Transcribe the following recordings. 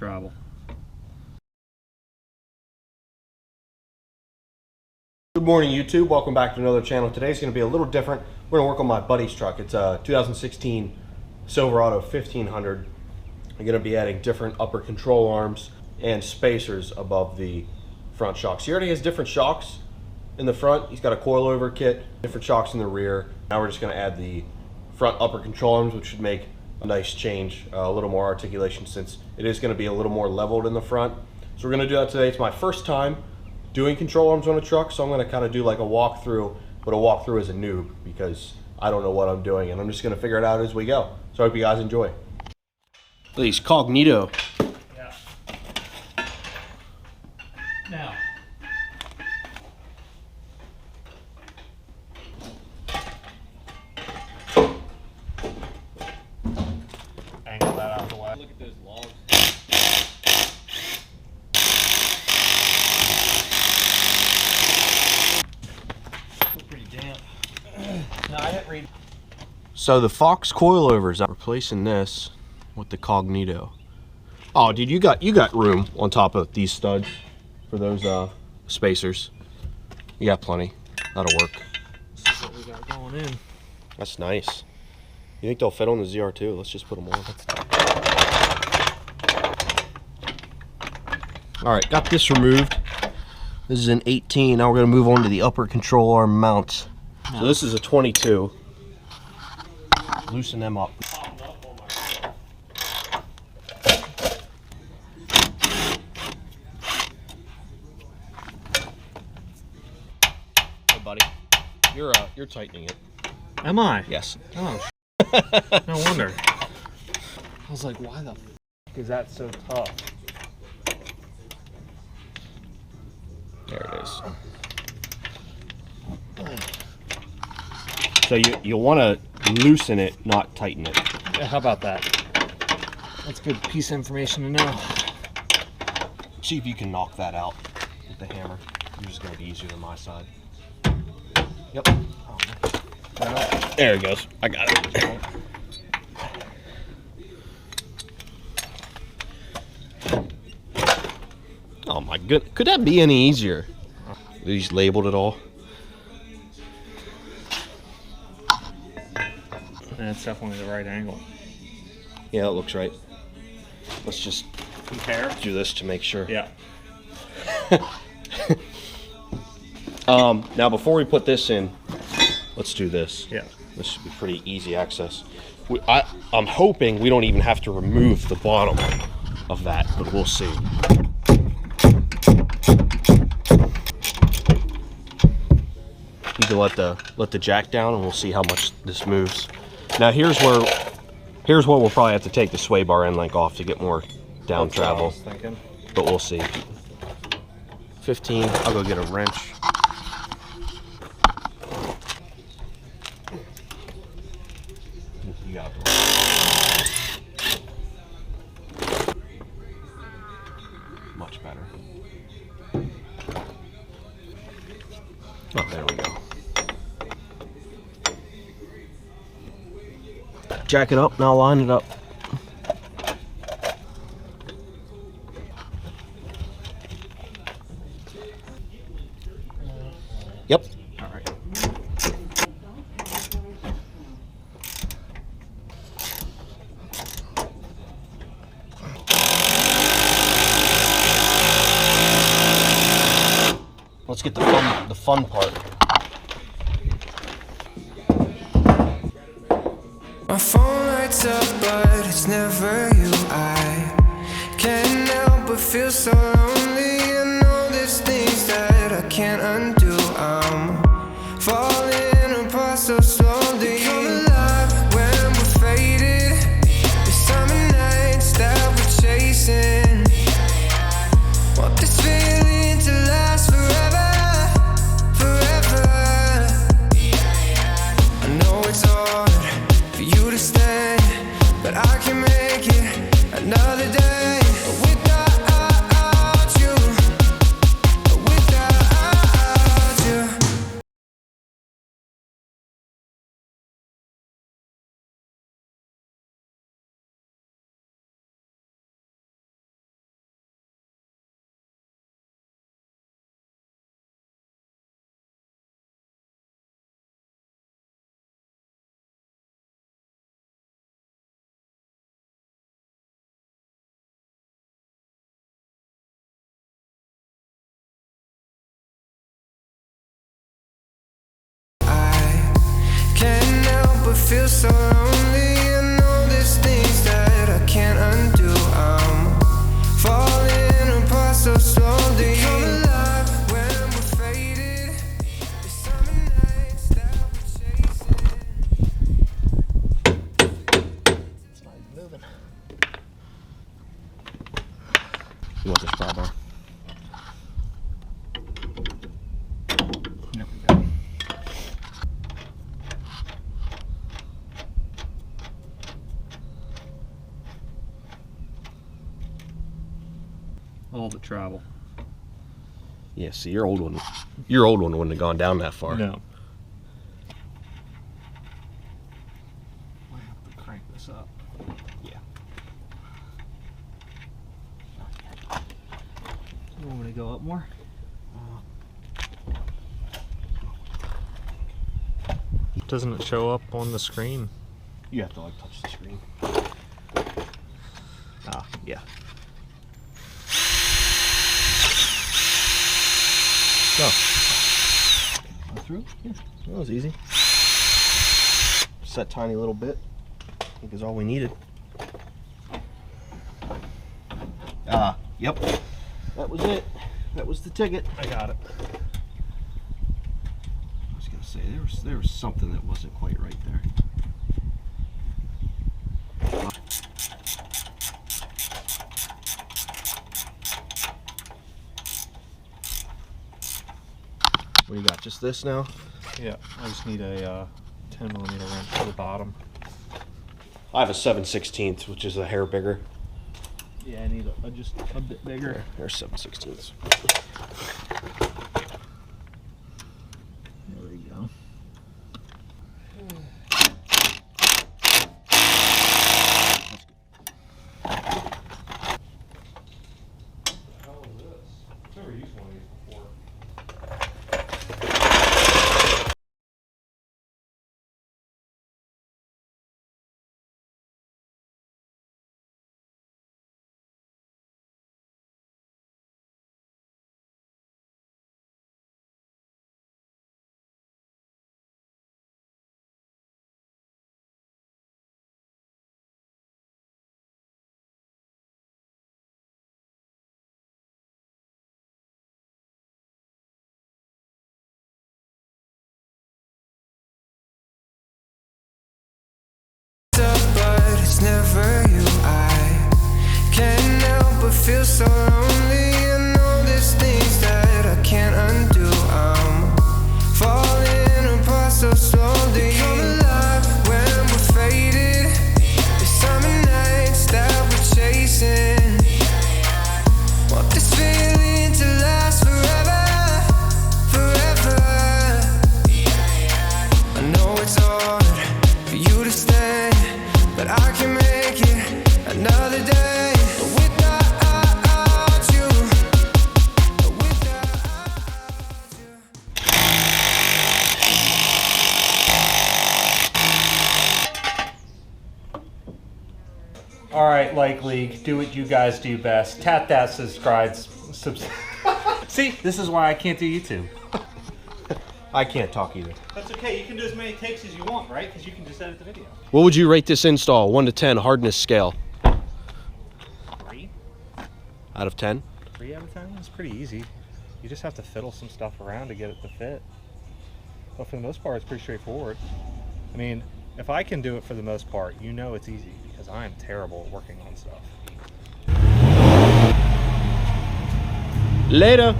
travel. Good morning, YouTube. Welcome back to another channel. Today's going to be a little different. We're going to work on my buddy's truck. It's a 2016 Silverado 1500. I'm going to be adding different upper control arms and spacers above the front shocks. He already has different shocks in the front. He's got a coil-over kit, different shocks in the rear. Now we're just going to add the front upper control arms, which should make a nice change, a little more articulation since it is going to be a little more leveled in the front. So we're going to do that today. It's my first time doing control arms on a truck, so I'm going to kind of do like a walkthrough, but a walkthrough as a noob because I don't know what I'm doing and I'm just going to figure it out as we go. So I hope you guys enjoy. These Cognito. Yeah. Now. Angle that out of the way. Look at those logs. Pretty damp. No, I didn't read. So the Fox coilovers, I'm replacing this with the Cognito. Oh, dude, you got room on top of these studs for those spacers. You got plenty. That'll work. This is what we got going in. That's nice. You think they'll fit on the ZR2? Let's just put them on. All right, got this removed. This is an 18. Now we're gonna move on to the upper control arm mounts. So this is a 22. Loosen them up. Hey, buddy, you're tightening it. Am I? Yes. Oh, no wonder. I was like, why the f is that so tough? There it is. So you'll want to loosen it, not tighten it. Yeah, how about that? That's a good piece of information to know. See if you can knock that out with the hammer. You're just going to be easier than my side. Yep. Oh, nice. There it goes. I got it. Oh my goodness. Could that be any easier? They just labeled it all. That's definitely the right angle. Yeah, it looks right. Let's just Compare. do this to make sure. Yeah. Now before we put this in, let's do this. Yeah. This should be pretty easy access. I'm hoping we don't even have to remove the bottom of that, but we'll see. You can let the jack down and we'll see how much this moves. Now here's where we'll probably have to take the sway bar end link off to get more down travel. But we'll see. 15, I'll go get a wrench. You got it. Much better. Oh, there we go. Jack it up, now line it up. Yep. All right. Let's get the fun part. My phone lights up, but it's never you. I can't help but feel so lonely. I know there's things that I can't undo. I'm falling apart so slowly. Come alive when we're faded. The summer nights that we're chasing. Want this feeling to last forever, forever. I know it's hard for you to stay, but I can make it another day without but feel so lonely. I know there's things that I can't undo. I'm falling apart so slowly. Come alive when we're faded. The summer nights that we're chasing. It's not even moving. You want this pry bar? There we go. All the travel. Yeah, see, your old one wouldn't have gone down that far. No. I have to crank this up. Yeah. You want me to go up more? Doesn't it show up on the screen? You have to like touch the screen. Ah, yeah. Go through? Yeah, that was easy. Just that tiny little bit, I think is all we needed. Yep. That was it. That was the ticket. I got it. I was gonna say there was something that wasn't quite right there. What do you got? Just this now? Yeah, I just need a 10mm wrench for the bottom. I have a 7/16, which is a hair bigger. Yeah, I need just a bit bigger. There's 7/16. There we go. But it's never you. I can't help but feel so lonely. I know there's things that I can't undo. I'm falling apart so slowly. Come alive when we're faded. The summer nights that we're chasing. Want this feeling to last forever, forever. I know it's hard for you to stay, but I can make it another day without you, without you. All right, like League, do what you guys do best. Tap that subscribe. See, this is why I can't do YouTube. I can't talk either. That's okay. You can do as many takes as you want, right? Because you can just edit the video. What would you rate this install? 1 to 10 hardness scale. 3? Out of 10? 3 out of 10? It's pretty easy. You just have to fiddle some stuff around to get it to fit. But for the most part, it's pretty straightforward. I mean, if I can do it for the most part, you know it's easy because I am terrible at working on stuff. Later.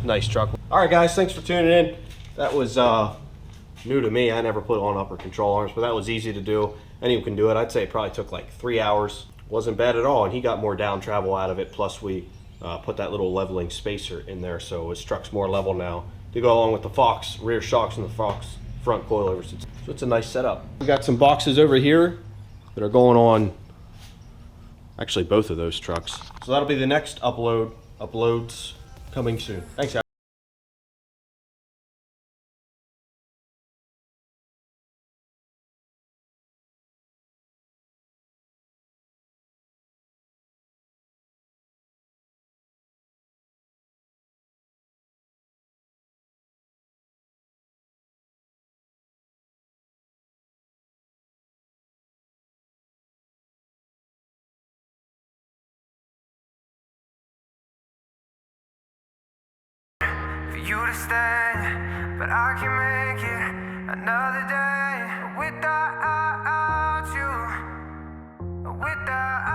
Nice truck. All right, guys, thanks for tuning in. That was new to me. I never put on upper control arms, but that was easy to do. Anyone can do it. I'd say it probably took like 3 hours. Wasn't bad at all, and he got more down travel out of it. Plus, we put that little leveling spacer in there, so his truck's more level now to go along with the Fox rear shocks and the Fox front coilovers. So it's a nice setup. We got some boxes over here that are going on, actually both of those trucks. So that'll be the next uploads coming soon. Thanks, guys. understand, but I can make it another day without you, without